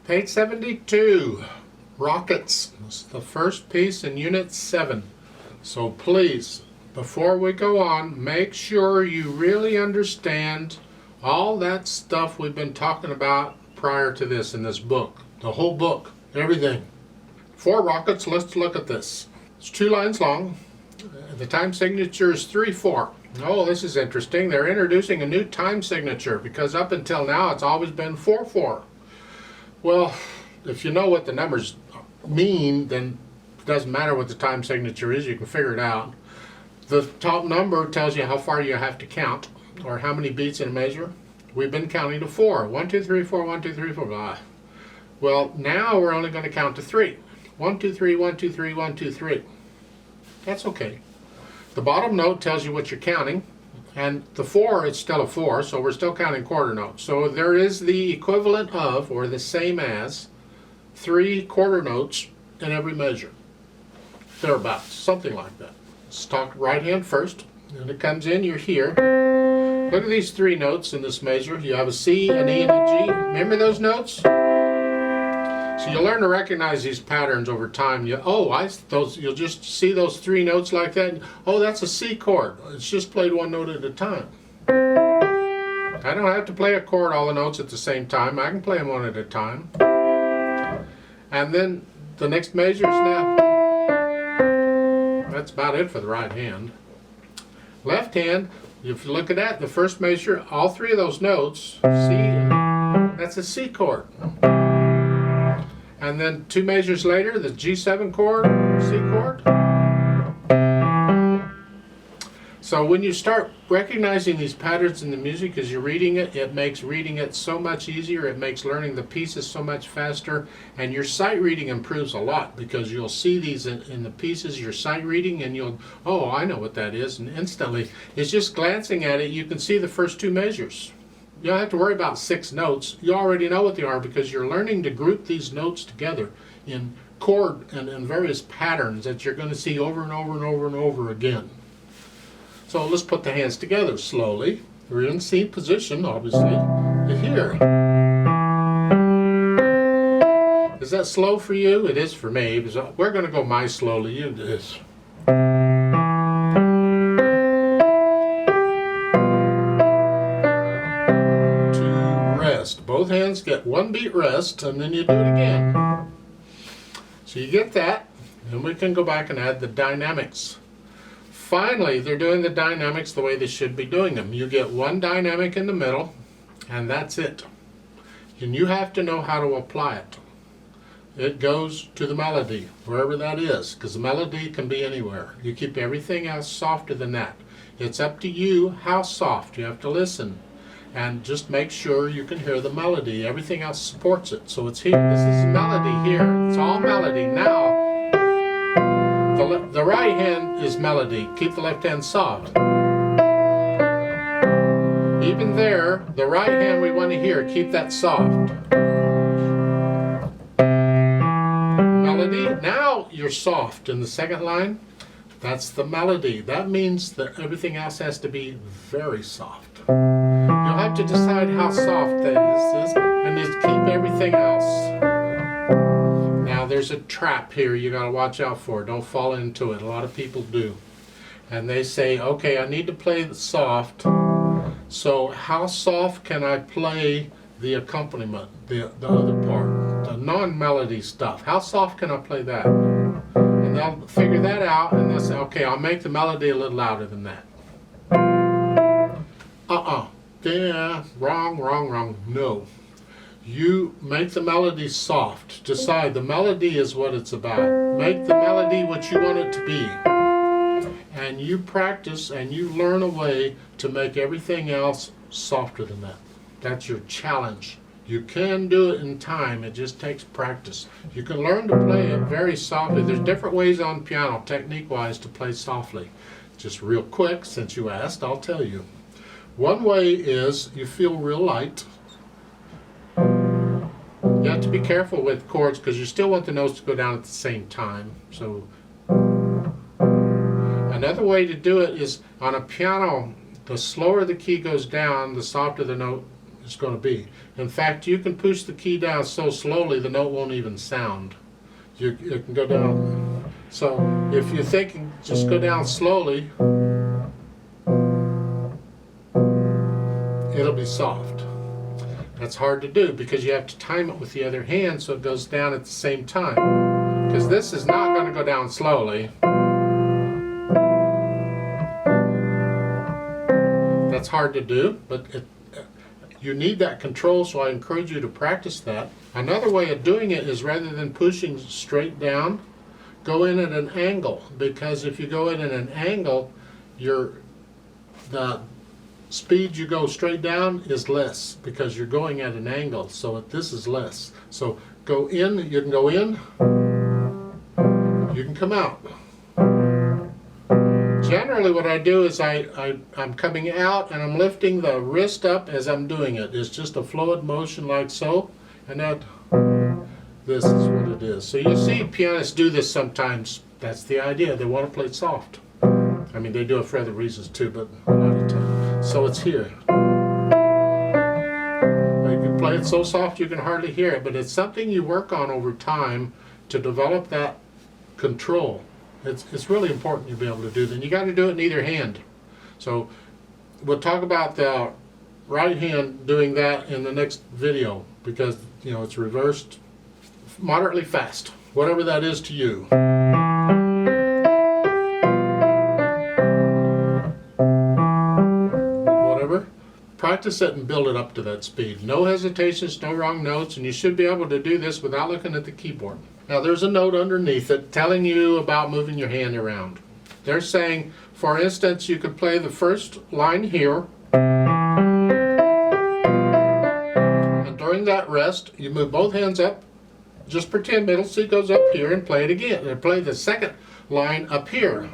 Page 72, Rockets. This is the first piece in Unit 7. So please, before we go on, make sure you really understand all that stuff we've been talking about prior to this in this book. The whole book, everything. 4 rockets, let's look at this. It's 2 lines long. The time signature is 3-4. Oh, this is interesting. They're introducing a new time signature because up until now it's always been 4-4. Well, if you know what the numbers mean, then it doesn't matter what the time signature is, you can figure it out. The top number tells you how far you have to count, or how many beats in a measure. We've been counting to 4. 1, 2, 3, 4, 1, 2, 3, 4, blah. Well, now we're only going to count to 3. 1, 2, 3, 1, 2, 3, 1, 2, 3. That's okay. The bottom note tells you what you're counting, and the 4 is still a 4, so we're still counting quarter notes. So there is the equivalent of, or the same as, 3 quarter notes in every measure. Thereabouts, something like that. Let's talk right hand first. When it comes in, you're here. Look at these 3 notes in this measure. You have a C, an E, and a G. Remember those notes? So you'll learn to recognize these patterns over time. You'll just see those 3 notes like that. Oh, that's a C chord. It's just played 1 note at a time. I don't have to play a chord all the notes at the same time. I can play them 1 at a time. And then the next measure is now. That's about it for the right hand. Left hand, if you look at that, the first measure, all 3 of those notes, C, that's a C chord. And then 2 measures later, the G7 chord, C chord. So when you start recognizing these patterns in the music as you're reading it, it makes reading it so much easier. It makes learning the pieces so much faster. And your sight reading improves a lot because you'll see these in the pieces, your sight reading, and you'll, oh, I know what that is. And instantly, it's just glancing at it, you can see the first 2 measures. You don't have to worry about 6 notes. You already know what they are because you're learning to group these notes together in chord and in various patterns that you're going to see over and over and over and over again. So let's put the hands together slowly. We're in C position, obviously. Here. Is that slow for you? It is for me. Because we're going to go my slowly. You do this. Both hands get 1 beat rest, and then you do it again. So you get that, and we can go back and add the dynamics. Finally, they're doing the dynamics the way they should be doing them. You get 1 dynamic in the middle, and that's it. And you have to know how to apply it. It goes to the melody, wherever that is, because the melody can be anywhere. You keep everything else softer than that. It's up to you how soft. You have to listen. And just make sure you can hear the melody. Everything else supports it. So it's here. This is melody here. It's all melody. Now, the right hand is melody. Keep the left hand soft. Even there, the right hand we want to hear. Keep that soft. Melody. Now you're soft in the second line. That's the melody. That means that everything else has to be very soft. You'll have to decide how soft that is and just keep everything else. Now there's a trap here you got to watch out for. Don't fall into it. A lot of people do. And they say, okay, I need to play the soft. So how soft can I play the accompaniment, the other part, the non-melody stuff? How soft can I play that? And they'll figure that out and they'll say, okay, I'll make the melody a little louder than that. Yeah, wrong. No. You make the melody soft. Decide the melody is what it's about. Make the melody what you want it to be. And you practice and you learn a way to make everything else softer than that. That's your challenge. You can do it in time. It just takes practice. You can learn to play it very softly. There's different ways on piano, technique-wise, to play softly. Just real quick, since you asked, I'll tell you. One way is you feel real light. You have to be careful with chords because you still want the notes to go down at the same time. So another way to do it is on a piano, the slower the key goes down, the softer the note it's going to be. In fact, you can push the key down so slowly the note won't even sound. You can go down. So if you're thinking, just go down slowly, it'll be soft. That's hard to do because you have to time it with the other hand so it goes down at the same time. Because this is not going to go down slowly. That's hard to do, but you need that control, so I encourage you to practice that. Another way of doing it is rather than pushing straight down, go in at an angle, because if you go in at an angle, the speed you go straight down is less because you're going at an angle, so this is less. So go in, you can go in, you can come out. Generally what I do is I'm coming out and I'm lifting the wrist up as I'm doing it. It's just a fluid motion like so, and this is what it is. So you see pianists do this sometimes. That's the idea. They want to play soft. I mean, they do it for other reasons too, but a lot of time. So it's here. You can play it so soft you can hardly hear it, but it's something you work on over time to develop that control. It's really important to be able to do that. And you got to do it in either hand. So we'll talk about the right hand doing that in the next video because it's reversed moderately fast, whatever that is to you. Whatever. Practice it and build it up to that speed. No hesitations, no wrong notes, and you should be able to do this without looking at the keyboard. Now there's a note underneath it telling you about moving your hand around. They're saying, for instance, you could play the first line here, and during that rest, you move both hands up, just pretend middle C goes up here and play it again, and play the second line up here.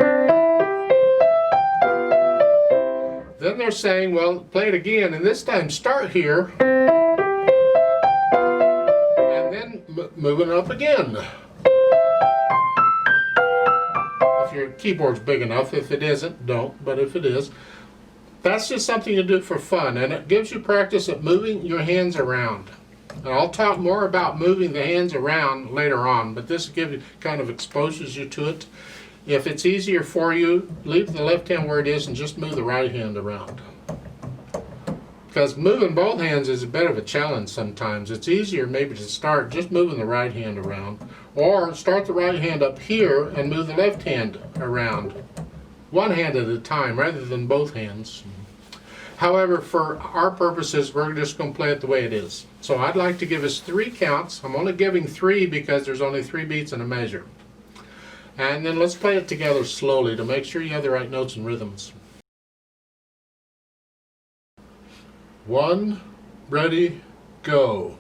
Then they're saying, well, play it again, and this time start here, moving up again. If your keyboard's big enough. If it isn't, don't, but if it is, that's just something you do for fun, and it gives you practice at moving your hands around. And I'll talk more about moving the hands around later on, but this kind of exposes you to it. If it's easier for you, leave the left hand where it is and just move the right hand around. Because moving both hands is a bit of a challenge sometimes. It's easier maybe to start just moving the right hand around, or start the right hand up here and move the left hand around, one hand at a time rather than both hands. However, for our purposes, we're just going to play it the way it is. So I'd like to give us 3 counts. I'm only giving 3 because there's only 3 beats in a measure. And then let's play it together slowly to make sure you have the right notes and rhythms. 1, ready, go.